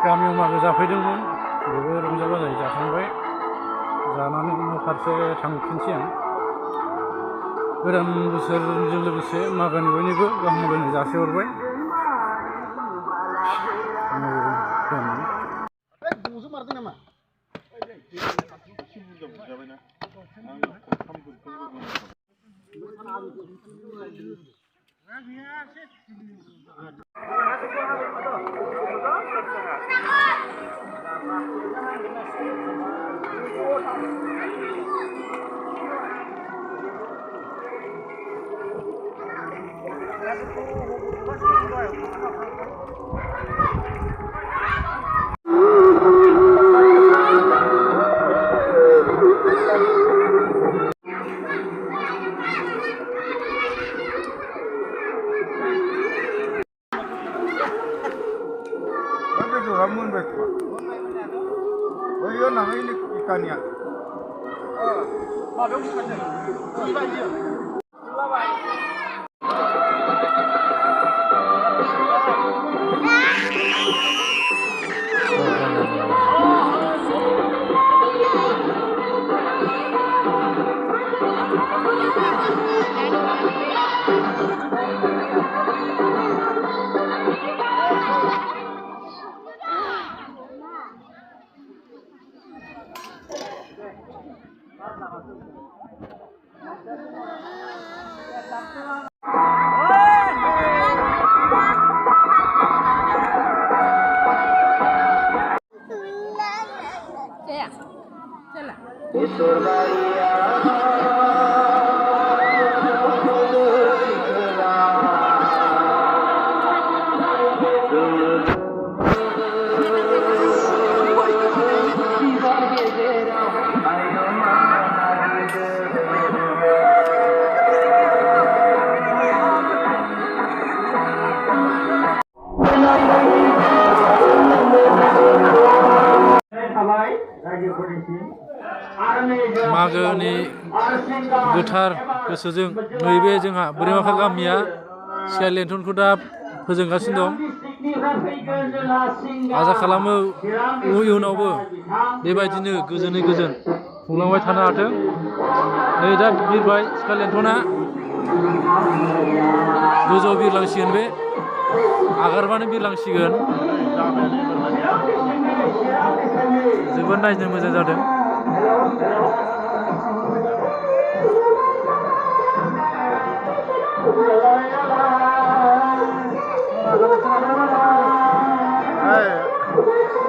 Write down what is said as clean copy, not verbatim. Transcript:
गामियाव मागो जाफैदोंमोन बेबो रंजा बाजायै जाखांबाय जानानै न' फारसे थांफिनसै आं गोदान बोसोरजों लोगोसे मागोनि बयनिबो गाहाम हामलायनाय जासिहरबाय मागोनि गोथार गोसोजों नैबे जोंहा बोरैमाखा गामिया सियाल लेन्थनखौ दा फोजोंगासिनो दं आसा खालामो इयुनावबो बेबायदिनो गोजोनै गोजोन खुंलांबाय थानो हाथों नै दा बिरबाय सियाल लेन्थना गोजौआव बिरलांसिगोन बे आगारबानो बिरलांसिगोन जोबोद नायनो मोजां जादों Hey.